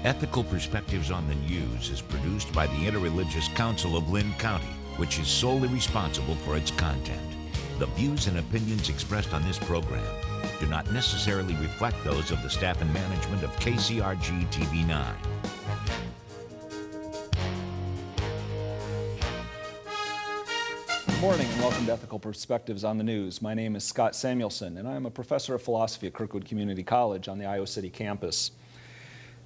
Ethical Perspectives on the News is produced by the Interreligious Council of Lynn County, which is solely responsible for its content. The views and opinions expressed on this program do not necessarily reflect those of the staff and management of KCRG TV9. Good morning and welcome to Ethical Perspectives on the News. My name is Scott Samuelson and I am a professor of philosophy at Kirkwood Community College on the Iowa City campus.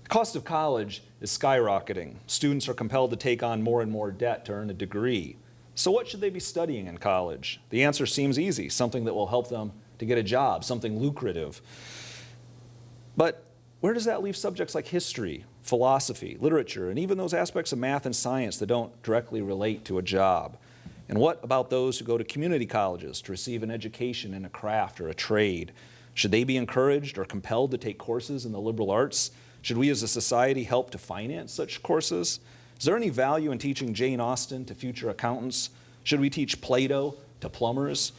The cost of college is skyrocketing. Students are compelled to take on more and more debt to earn a degree. So what should they be studying in college? The answer seems easy, something that will help them to get a job, something lucrative. But where does that leave subjects like history, philosophy, literature, and even those aspects of math and science that don't directly relate to a job? And what about those who go to community colleges to receive an education in a craft or a trade? Should they be encouraged or compelled to take courses in the liberal arts? Should we as a society help to finance such courses? Is there any value in teaching Jane Austen to future accountants? Should we teach Plato to plumbers?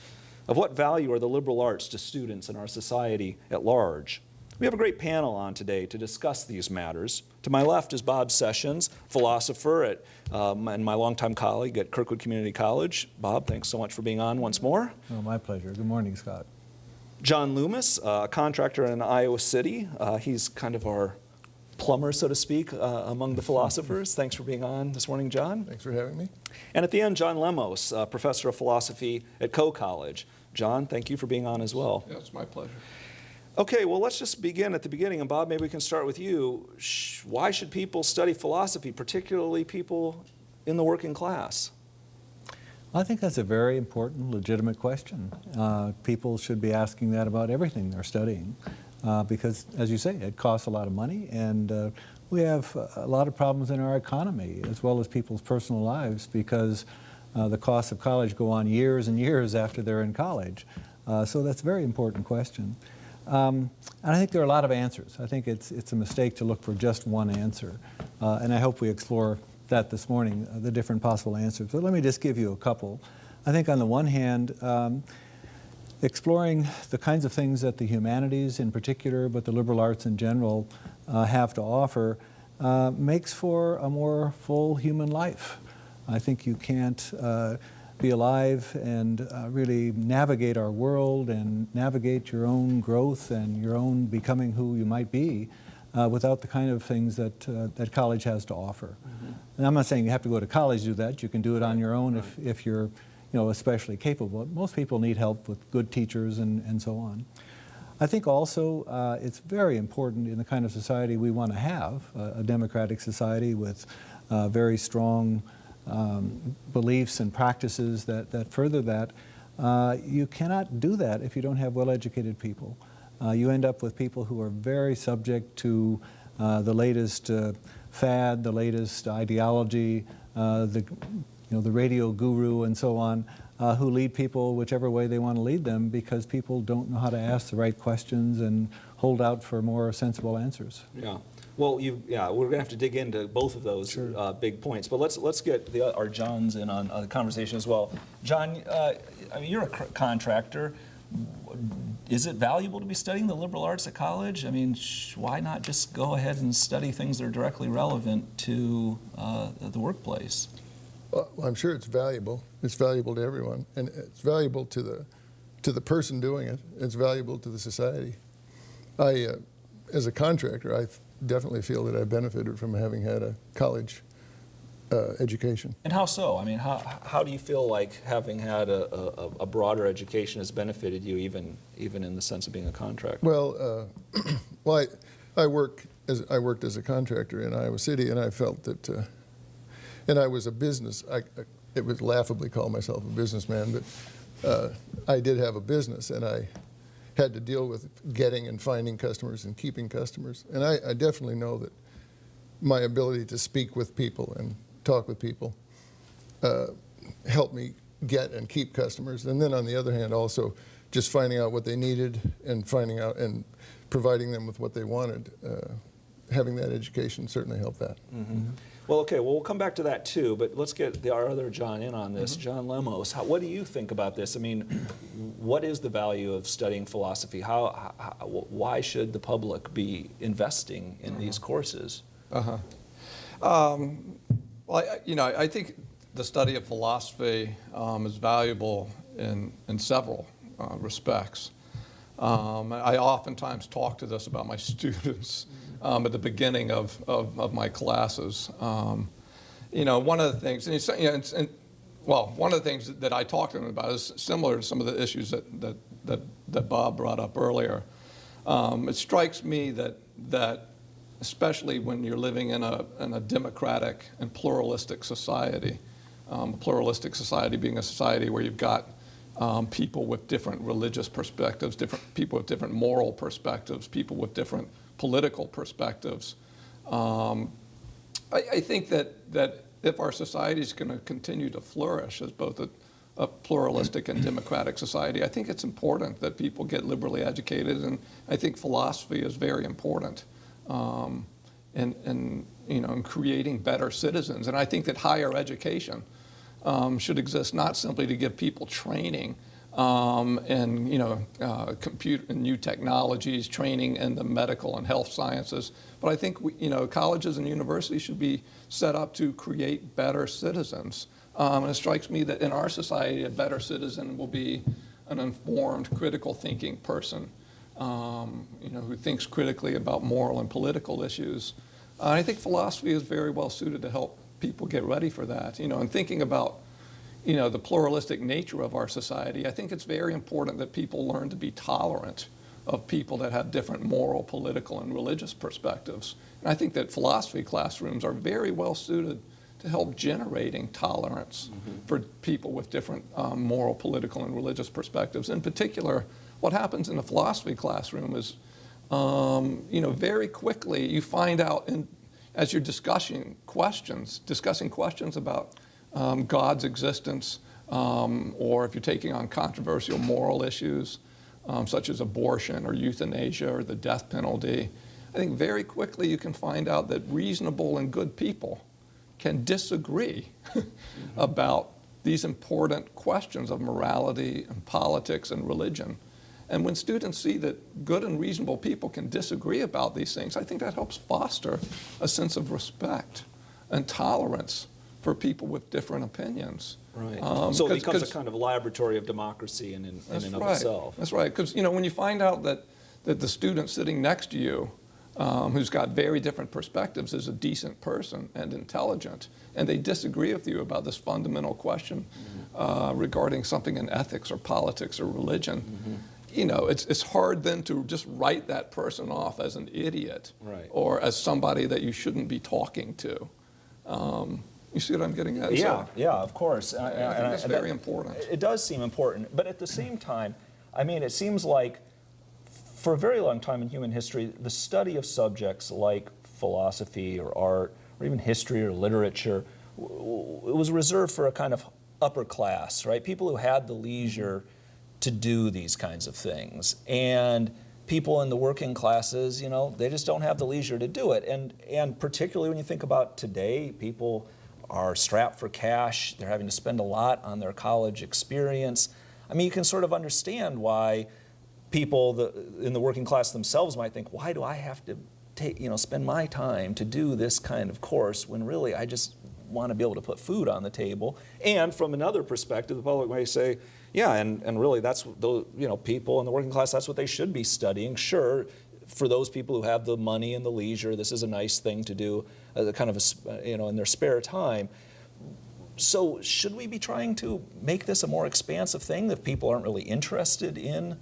Of what value are the liberal arts to students in our society at large? We have a great panel on today to discuss these matters. To my left is Bob Sessions, philosopher and my longtime colleague at Kirkwood Community College. Bob, thanks so much for being on once more. Oh, my pleasure. Good morning, Scott. John Loomis, a contractor in Iowa City. He's kind of our plumber, so to speak, among the philosophers. Thanks for being on this morning, John. Thanks for having me. And at the end, John Lemos, professor of philosophy at Coe College. John, thank you for being on as well. Yeah, it's my pleasure. Okay, well, let's just begin at the beginning. And Bob, maybe we can start with you. Why should people study philosophy, particularly people in the working class? I think that's a very important, legitimate question. People should be asking that about everything they're studying because, as you say, it costs a lot of money, and we have a lot of problems in our economy as well as people's personal lives because the costs of college go on years and years after they're in college. So that's a very important question. And I think there are a lot of answers. I think it's a mistake to look for just one answer. And I hope we explore that this morning, the different possible answers. But let me just give you a couple. I think on the one hand, exploring the kinds of things that the humanities in particular, but the liberal arts in general, have to offer makes for a more full human life. I think you can't be alive and really navigate our world and navigate your own growth and your own becoming who you might be without the kind of things that that college has to offer. Mm-hmm. And I'm not saying you have to go to college to do that. You can do it on your own if you're especially capable. Most people need help with good teachers and so on. I think also it's very important in the kind of society we want to have, a democratic society with very strong beliefs and practices that further that. You cannot do that if you don't have well-educated people. You end up with people who are very subject to the latest fad, the latest ideology, the radio guru and so on, who lead people whichever way they want to lead them because people don't know how to ask the right questions and hold out for more sensible answers. Yeah. Well, we're going to have to dig into both of those sure. Big points, but let's get our Johns in on the conversation as well. John, I mean, you're a contractor. Is it valuable to be studying the liberal arts at college? I mean, why not just go ahead and study things that are directly relevant to the workplace? Well, I'm sure it's valuable. It's valuable to everyone, and it's valuable to the person doing it. It's valuable to the society. As a contractor, I definitely feel that I benefited from having had a college education. And how so? I mean, how do you feel like having had a broader education has benefited you, even in the sense of being a contractor? Well, I worked as a contractor in Iowa City, and I felt that, and I was a business. It would laughably call myself a businessman, but I did have a business, and I had to deal with getting and finding customers and keeping customers. And I definitely know that my ability to speak with people and talk with people helped me get and keep customers. And then on the other hand, also just finding out what they needed and finding out and providing them with what they wanted. Having that education certainly helped that. Mm-hmm. Well, okay, well, we'll come back to that too, but let's get our other John in on this. Mm-hmm. John Lemos, what do you think about this? I mean, what is the value of studying philosophy? Why should the public be investing in these courses? Well, I think the study of philosophy is valuable in several respects. I oftentimes talk to this about my students at the beginning of my classes. One of the things, one of the things that I talk to them about is similar to some of the issues that Bob brought up earlier. It strikes me that especially when you're living in a democratic and pluralistic society, pluralistic society being a society where you've got people with different religious perspectives, different people with different moral perspectives, people with different political perspectives. I think that if our society is going to continue to flourish as both a pluralistic and democratic society, I think it's important that people get liberally educated, and I think philosophy is very important in creating better citizens. And I think that higher education should exist not simply to give people training compute and new technologies, training in the medical and health sciences, but I think colleges and universities should be set up to create better citizens. And it strikes me that in our society, a better citizen will be an informed, critical thinking person, who thinks critically about moral and political issues. I think philosophy is very well suited to help people get ready for that. And thinking about the pluralistic nature of our society, I think it's very important that people learn to be tolerant of people that have different moral, political, and religious perspectives. And I think that philosophy classrooms are very well suited to help generating tolerance for people with different moral, political, and religious perspectives. In particular, what happens in a philosophy classroom is, very quickly you find out as you're discussing questions about God's existence, or if you're taking on controversial moral issues, such as abortion or euthanasia or the death penalty, I think very quickly you can find out that reasonable and good people can disagree about these important questions of morality and politics and religion. And when students see that good and reasonable people can disagree about these things, I think that helps foster a sense of respect and tolerance for people with different opinions. Right. So it becomes a kind of laboratory of democracy in and of itself. That's right. Because when you find out that the student sitting next to you, who's got very different perspectives, is a decent person and intelligent, and they disagree with you about this fundamental question regarding something in ethics or politics or religion, it's hard then to just write that person off as an idiot, or as somebody that you shouldn't be talking to. You see what I'm getting at? Yeah, of course. I think that's very important. It does seem important, but at the same time, it seems like for a very long time in human history, the study of subjects like philosophy or art or even history or literature, it was reserved for a kind of upper class, right? People who had the leisure to do these kinds of things. And people in the working classes, they just don't have the leisure to do it. And particularly when you think about today, people are strapped for cash. They're having to spend a lot on their college experience. You can sort of understand why people in the working class themselves might think, why do I have to spend my time to do this kind of course when really I just want to be able to put food on the table? And from another perspective, the public may say, yeah, and really that's people in the working class, that's what they should be studying. Sure, for those people who have the money and the leisure, this is a nice thing to do, kind of in their spare time. So should we be trying to make this a more expansive thing if people aren't really interested in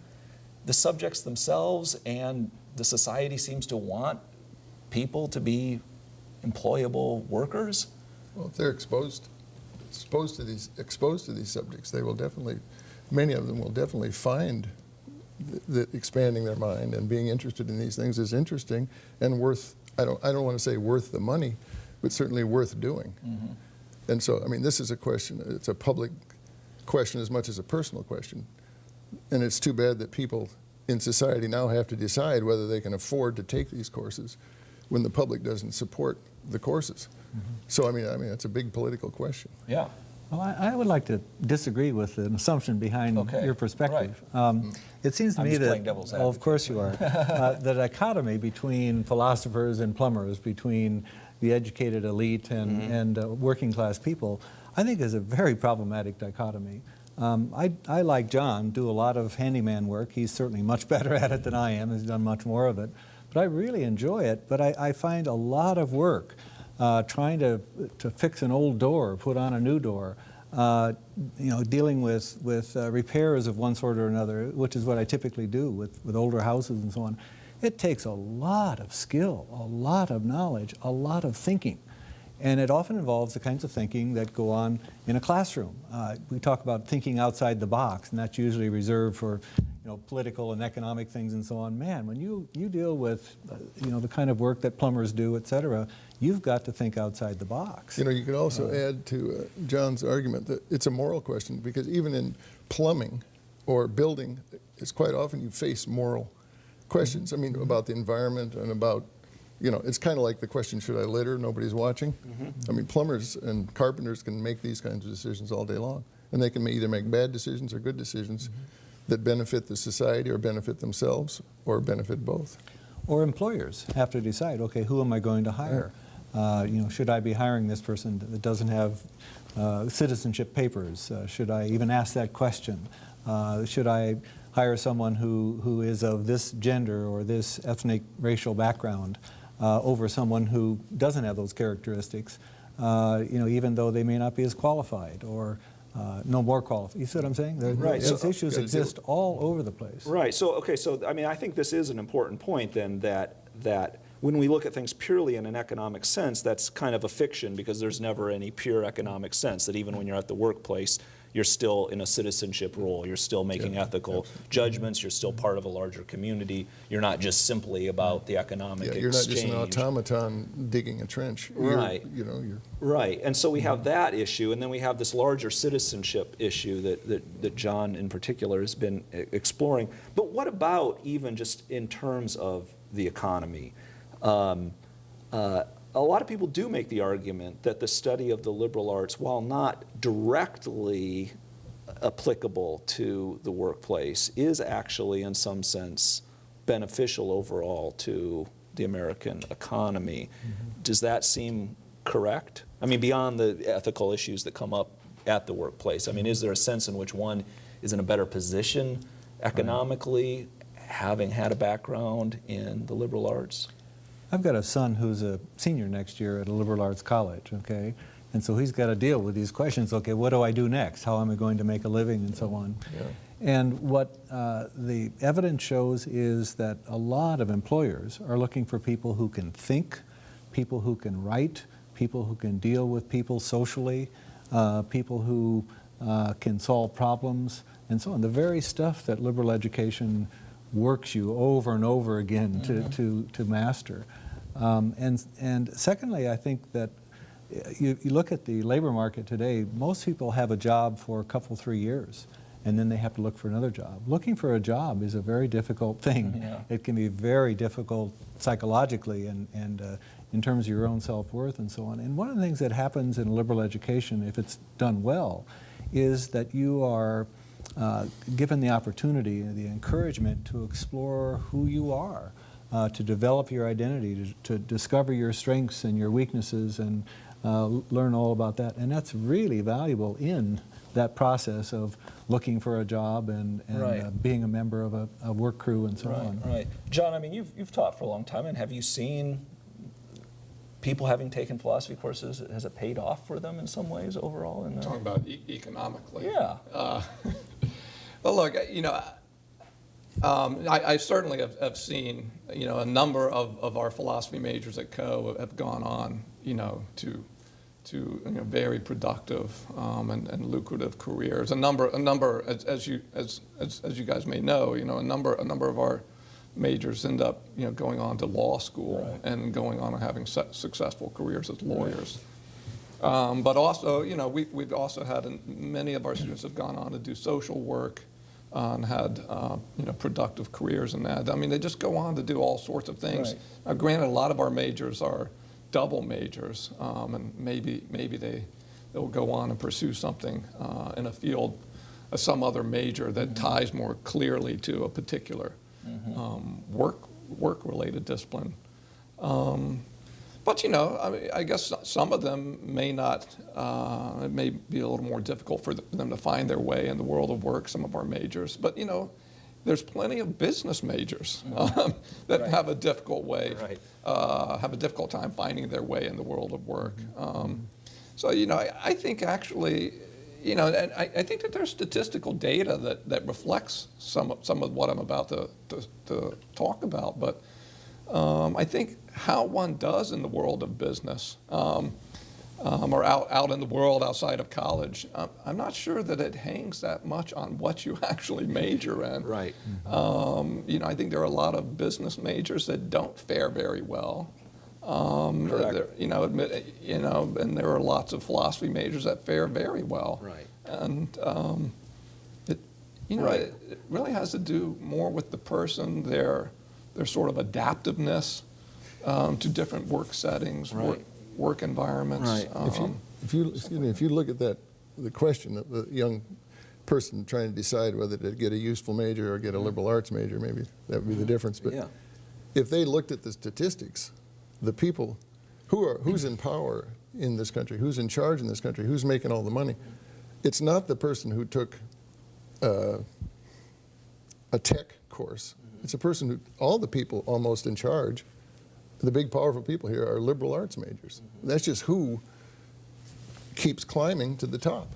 the subjects themselves, and the society seems to want people to be employable workers? Well, if they're exposed to these subjects, they will definitely, many of them will definitely find that expanding their mind and being interested in these things is interesting and worth, I don't want to say worth the money, but certainly worth doing. And so, this is a question, it's a public question as much as a personal question. And it's too bad that people in society now have to decide whether they can afford to take these courses when the public doesn't support the courses. So, it's a big political question. Yeah. Well, I would like to disagree with an assumption behind your perspective. It seems to me that, of course you are, the dichotomy between philosophers and plumbers, between the educated elite and working class people, I think is a very problematic dichotomy. I, like John, do a lot of handyman work. He's certainly much better at it than I am. He's done much more of it. But I really enjoy it. But I find a lot of work trying to fix an old door, put on a new door, dealing with repairs of one sort or another, which is what I typically do with older houses and so on. It takes a lot of skill, a lot of knowledge, a lot of thinking. And it often involves the kinds of thinking that go on in a classroom. We talk about thinking outside the box, and that's usually reserved for political and economic things and so on. Man, when you deal with the kind of work that plumbers do, et cetera, you've got to think outside the box. You could also add to John's argument that it's a moral question, because even in plumbing or building, it's quite often you face moral questions. I mean, about the environment and about, it's kind of like the question, should I litter? Nobody's watching. I mean, plumbers and carpenters can make these kinds of decisions all day long. And they can either make bad decisions or good decisions that benefit the society or benefit themselves or benefit both. Or employers have to decide, okay, who am I going to hire? Should I be hiring this person that doesn't have citizenship papers? Should I even ask that question? Should I hire someone who is of this gender or this ethnic racial background over someone who doesn't have those characteristics, even though they may not be as qualified or no more qualified. You see what I'm saying? Right. These issues exist all over the place. Right. So I mean, I think this is an important point then, that when we look at things purely in an economic sense, that's kind of a fiction, because there's never any pure economic sense, that even when you're at the workplace, you're still in a citizenship role. You're still making ethical judgments. You're still part of a larger community. You're not just simply about the economic exchange. You're not just an automaton digging a trench. Right. You're right. And so we have that issue, and then we have this larger citizenship issue that John in particular has been exploring. But what about even just in terms of the economy? A lot of people do make the argument that the study of the liberal arts, while not directly applicable to the workplace, is actually in some sense beneficial overall to the American economy. Does that seem correct? I mean, beyond the ethical issues that come up at the workplace, I mean, is there a sense in which one is in a better position economically, having had a background in the liberal arts? I've got a son who's a senior next year at a liberal arts college, okay? And so he's got to deal with these questions. Okay, what do I do next? How am I going to make a living and so on? And what the evidence shows is that a lot of employers are looking for people who can think, people who can write, people who can deal with people socially, people who can solve problems, and so on. The very stuff that liberal education works you over and over again to master. And secondly, I think that you look at the labor market today, most people have a job for a couple, 3 years, and then they have to look for another job. Looking for a job is a very difficult thing. It can be very difficult psychologically and in terms of your own self-worth and so on. And one of the things that happens in liberal education, if it's done well, is that you are given the opportunity, the encouragement to explore who you are, to develop your identity, to discover your strengths and your weaknesses and learn all about that. And that's really valuable in that process of looking for a job and being a member of a work crew and so on. Right. John, I mean, you've taught for a long time, and have you seen people having taken philosophy courses, has it paid off for them in some ways overall? Talking about economically. Yeah. Well, look, I certainly have seen, a number of our philosophy majors at Co have gone on, to very productive and lucrative careers. A number, as you guys may know, a number of our majors end up, going on to law school and going on and having successful careers as lawyers. But also, we've also had many of our students have gone on to do social work and had productive careers in that. I mean, they just go on to do all sorts of things. Now, granted, a lot of our majors are double majors, and maybe they'll go on and pursue something in a field, some other major that ties more clearly to a particular work-related discipline. But you know, I mean, I guess some of them may not. It may be a little more difficult for them to find their way in the world of work. Some of our majors, but you know, there's plenty of business majors that Right. have a difficult way, Right. have a difficult time finding their way in the world of work. So you know, I think actually, you know, and I think that there's statistical data that reflects some of what I'm about to talk about, but. I think how one does in the world of business or out in the world outside of college, I'm not sure that it hangs that much on what you actually major in. Right. You know, I think there are a lot of business majors that don't fare very well. Correct. You know, and there are lots of philosophy majors that fare very well. Right. And you know, Right. it really has to do more with the person, their sort of adaptiveness to different work settings, Right. work environments. Right. If you look at the question of the young person trying to decide whether to get a useful major or get a liberal arts major, maybe that would be the difference. But Yeah. if they looked at the statistics, the people who's in power in this country, who's in charge in this country, who's making all the money, it's not the person who took a tech course. It's a person who, all the people almost in charge, the big powerful people here are liberal arts majors. That's just who keeps climbing to the top.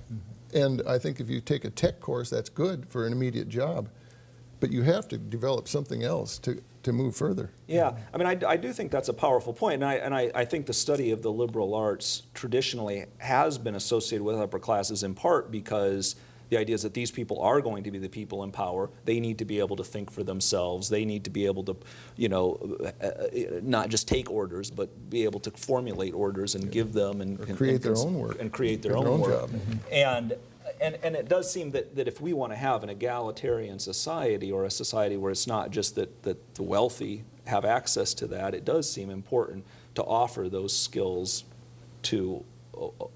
And I think if you take a tech course, that's good for an immediate job, but you have to develop something else to move further. Yeah, I mean, I do think that's a powerful point, and I think the study of the liberal arts traditionally has been associated with upper classes in part because the idea is that these people are going to be the people in power. They need to be able to think for themselves. They need to be able to, you know, not just take orders, but be able to formulate orders and give them and create their own work. and create their Their own own work. job. And it does seem that if we want to have an egalitarian society or a society where it's not just that the wealthy have access to that, it does seem important to offer those skills to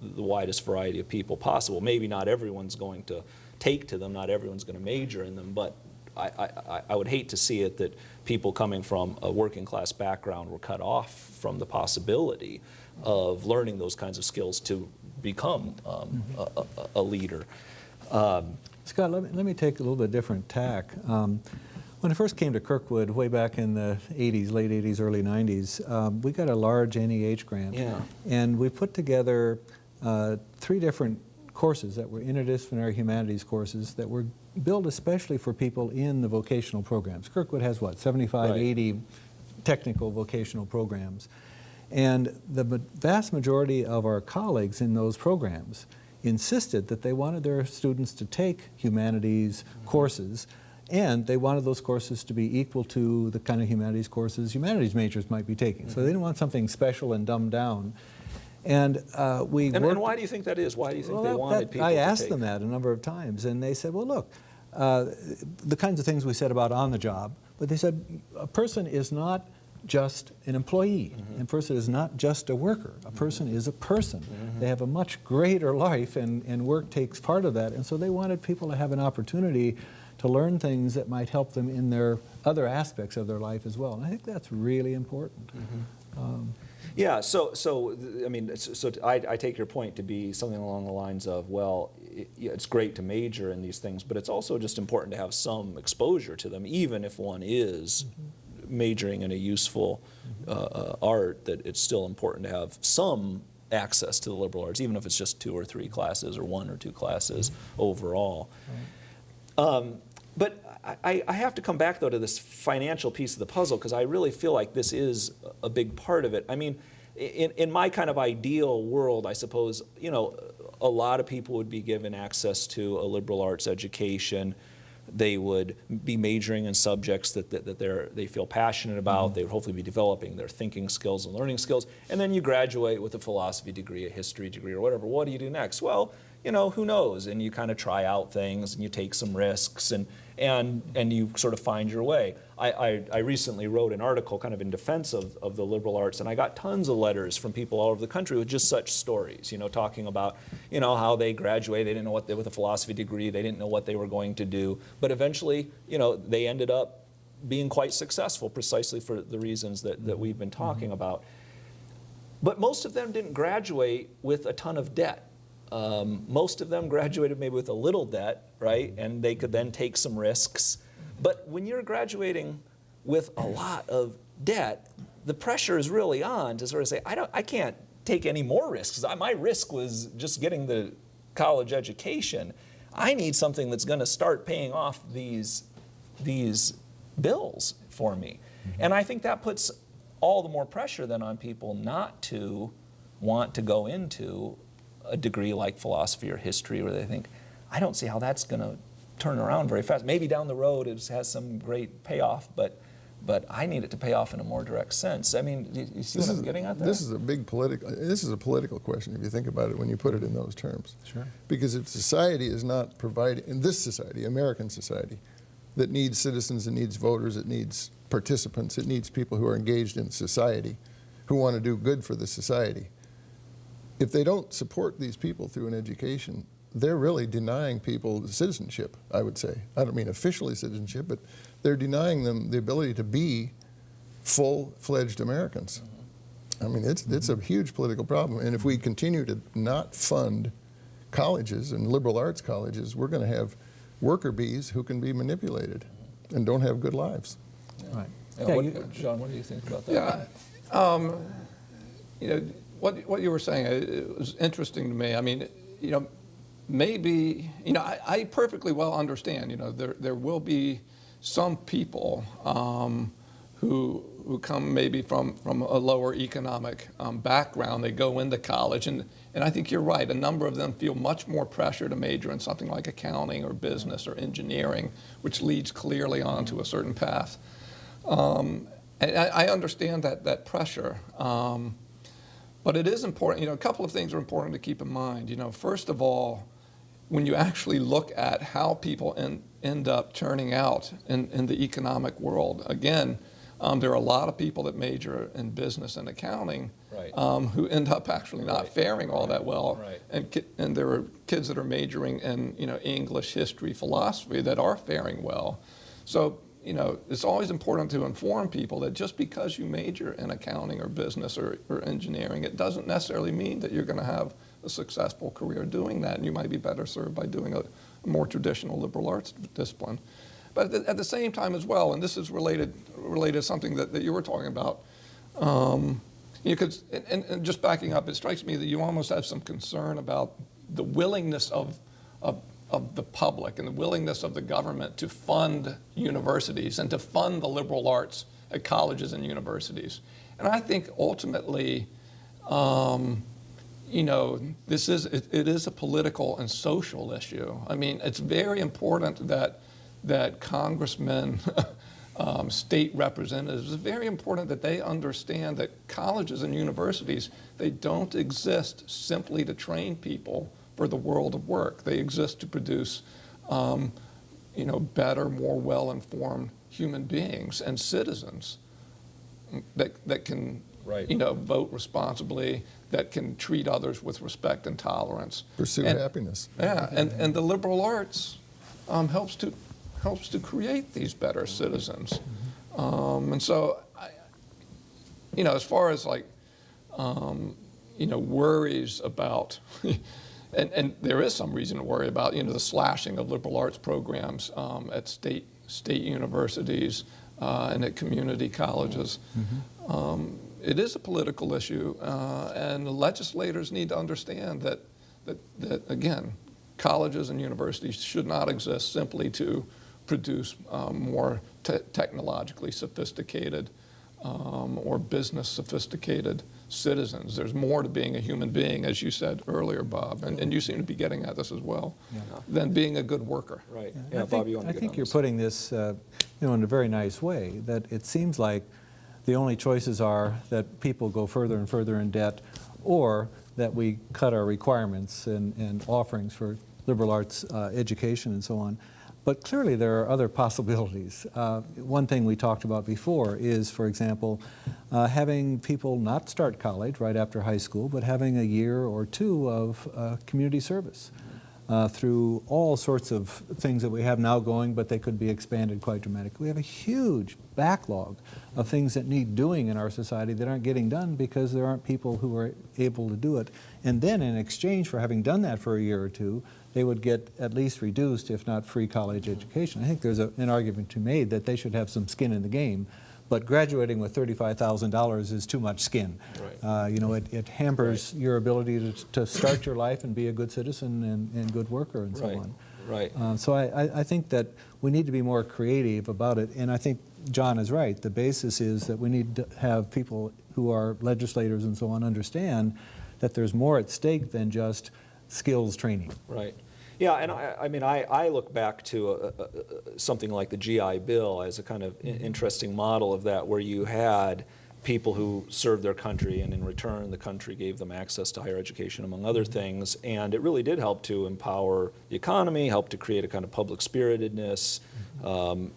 the widest variety of people possible. Maybe not everyone's going to take to them, not everyone's going to major in them, but I would hate to see it that people coming from a working class background were cut off from the possibility of learning those kinds of skills to become a leader. Scott, let me take a little bit different tack. When I first came to Kirkwood way back in the 80s, late 80s, early 90s, we got a large NEH grant. Yeah. And we put together 3 different courses that were interdisciplinary humanities courses that were built especially for people in the vocational programs. Kirkwood has, what, 75, Right. 80 technical vocational programs. And the vast majority of our colleagues in those programs insisted that they wanted their students to take humanities courses, and they wanted those courses to be equal to the kind of humanities courses humanities majors might be taking. So they didn't want something special and dumbed down. And And why do you think that is? Why do you think they wanted people I to asked take? them that a number of times, and they said, well, look, the kinds of things we said about on the job, but they said a person is not just an employee. A person is not just a worker. A person is a person. They have a much greater life, and work takes part of that. And so they wanted people to have an opportunity to learn things that might help them in their other aspects of their life as well. And I think that's really important. Yeah, I mean, I take your point to be something along the lines of, well, it's great to major in these things, but it's also just important to have some exposure to them, even if one is majoring in a useful art, that it's still important to have some access to the liberal arts, even if it's just 2 or 3 classes or 1 or 2 classes overall. But I have to come back, though, to this financial piece of the puzzle, because I really feel like this is a big part of it. I mean, in my kind of ideal world, I suppose, you know, a lot of people would be given access to a liberal arts education. They would be majoring in subjects that they feel passionate about. They would hopefully be developing their thinking skills and learning skills. And then you graduate with a philosophy degree, a history degree, or whatever. What do you do next? Well, you know, who knows? And you kind of try out things, and you take some risks, and you sort of find your way. I recently wrote an article kind of in defense of the liberal arts, and I got tons of letters from people all over the country with just such stories, you know, talking about, you know, how they graduated, they didn't know with a philosophy degree, they didn't know what they were going to do, but eventually, you know, they ended up being quite successful precisely for the reasons that we've been talking about. But most of them didn't graduate with a ton of debt. Most of them graduated maybe with a little debt, right? And they could then take some risks. But when you're graduating with a lot of debt, the pressure is really on to sort of say, I can't take any more risks. My risk was just getting the college education. I need something that's going to start paying off these bills for me. And I think that puts all the more pressure then on people not to want to go into a degree like philosophy or history, where they think, I don't see how that's going to turn around very fast. Maybe down the road it has some great payoff, but I need it to pay off in a more direct sense. I mean, you see what I'm getting at there? This is a political question if you think about it when you put it in those terms. Sure. Because if society is not providing, in this society, American society, that needs citizens, it needs voters, it needs participants, it needs people who are engaged in society, who want to do good for the society. If they don't support these people through an education, they're really denying people citizenship, I would say. I don't mean officially citizenship, but they're denying them the ability to be full-fledged Americans. I mean, it's a huge political problem. And if we continue to not fund colleges and liberal arts colleges, we're going to have worker bees who can be manipulated and don't have good lives. Right. John, what do you think about that? Yeah, you know, what you were saying, it was interesting to me. I mean, you know, maybe, you know, I perfectly well understand, you know, there will be some people who come maybe from a lower economic background. They go into college, and I think you're right. A number of them feel much more pressure to major in something like accounting or business or engineering, which leads clearly onto a certain path. And I understand that pressure. But it is important, you know, a couple of things are important to keep in mind. You know, first of all, when you actually look at how people end up turning out in the economic world, again, there are a lot of people that major in business and accounting who end up actually not faring all that well. And there are kids that are majoring in, you know, English, history, philosophy that are faring well. So, you know, it's always important to inform people that just because you major in accounting or business or engineering, it doesn't necessarily mean that you're going to have a successful career doing that, and you might be better served by doing a more traditional liberal arts discipline. But at the same time as well, and this is related to something that you were talking about, you could, and just backing up, it strikes me that you almost have some concern about the willingness of the public and the willingness of the government to fund universities and to fund the liberal arts at colleges and universities. And I think ultimately, you know, it is a political and social issue. I mean, it's very important that congressmen, state representatives, it's very important that they understand that colleges and universities, they don't exist simply to train people for the world of work. They exist to produce, you know, better, more well-informed human beings and citizens that can, you know, vote responsibly, that can treat others with respect and tolerance. Pursue happiness. Yeah, and the liberal arts helps to create these better citizens. And so, you know, as far as like, you know, worries about, and there is some reason to worry about, you know, the slashing of liberal arts programs at state universities and at community colleges. It is a political issue, and the legislators need to understand that again, colleges and universities should not exist simply to produce more technologically sophisticated or business sophisticated citizens. There's more to being a human being, as you said earlier, Bob, and you seem to be getting at this as well, than being a good worker. Right. Yeah, Bob, you want to get on this? I think you're putting this, you know, in a very nice way, that it seems like the only choices are that people go further and further in debt, or that we cut our requirements and offerings for liberal arts education and so on. But clearly there are other possibilities. One thing we talked about before is, for example, having people not start college right after high school, but having a year or two of community service. through all sorts of things that we have now going, but they could be expanded quite dramatically. We have a huge backlog of things that need doing in our society that aren't getting done because there aren't people who are able to do it. And then in exchange for having done that for a year or two, they would get at least reduced, if not free college education. I think there's an argument to be made that they should have some skin in the game. But graduating with $35,000 is too much skin. Right. You know, it hampers your ability to start your life and be a good citizen and good worker and so on. Right. So I think that we need to be more creative about it. And I think John is right. The basis is that we need to have people who are legislators and so on understand that there's more at stake than just skills training. Right. Yeah, and I mean, I look back to something like the GI Bill as a kind of interesting model of that, where you had people who served their country, and in return the country gave them access to higher education, among other things, and it really did help to empower the economy, help to create a kind of public spiritedness, and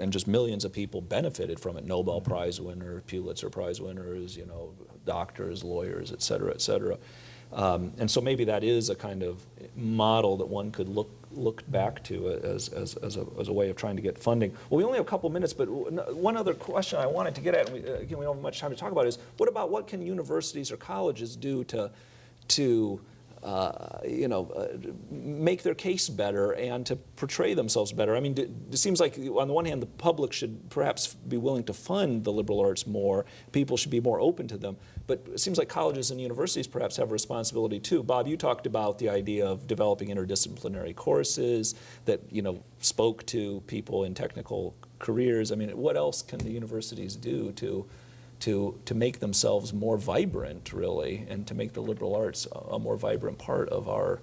just millions of people benefited from it. Nobel Prize winners, Pulitzer Prize winners, you know, doctors, lawyers, et cetera, et cetera. And so maybe that is a kind of model that one could look back to as a way of trying to get funding. Well, we only have a couple minutes, but one other question I wanted to get at, and again, we don't have much time to talk about, is what can universities or colleges do to make their case better and to portray themselves better? I mean, it seems like on the one hand, the public should perhaps be willing to fund the liberal arts more. People should be more open to them. But it seems like colleges and universities perhaps have a responsibility too. Bob, you talked about the idea of developing interdisciplinary courses that, you know, spoke to people in technical careers. I mean, what else can the universities do to make themselves more vibrant, really, and to make the liberal arts a more vibrant part of our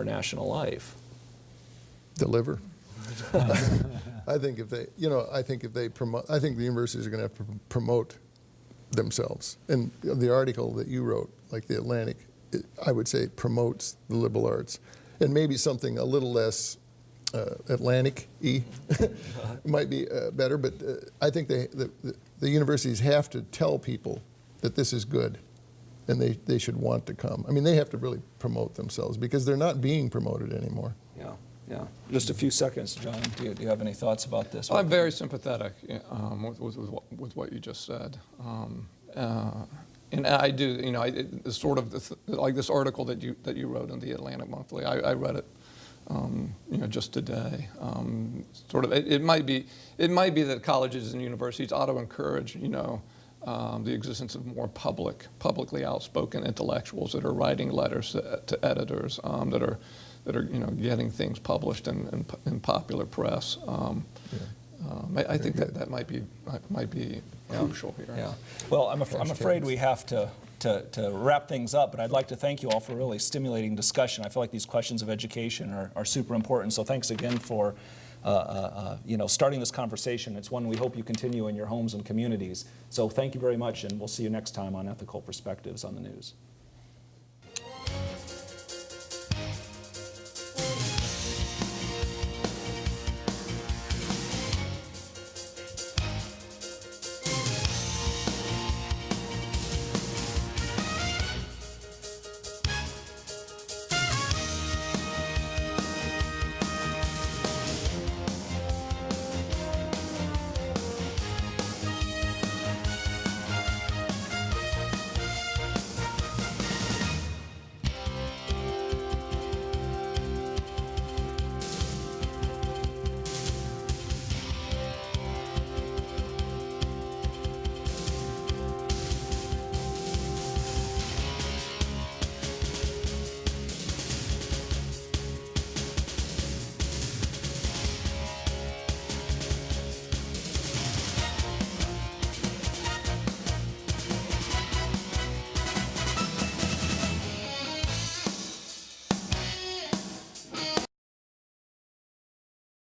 national life? Deliver. I think if they promote, I think the universities are going to have to promote themselves. And the article that you wrote, like the Atlantic, I would say promotes the liberal arts, and maybe something a little less Atlantic-y might be better. But I think the universities have to tell people that this is good, and they should want to come. I mean, they have to really promote themselves because they're not being promoted anymore. Yeah. Yeah. Just a few seconds, John. Do you have any thoughts about this? I'm very sympathetic with what you just said. And I do, you know, it's sort of like this article that you wrote in the Atlantic Monthly. I read it, you know, just today. Sort of, it might be that colleges and universities ought to encourage, you know, the existence of more publicly outspoken intellectuals that are writing letters to editors, that are you know, getting things published in popular press. I think that might be crucial here. Yeah. Well, I'm afraid we have to wrap things up, but I'd like to thank you all for a really stimulating discussion. I feel like these questions of education are super important. So thanks again for you know, starting this conversation. It's one we hope you continue in your homes and communities. So thank you very much, and we'll see you next time on Ethical Perspectives on the News.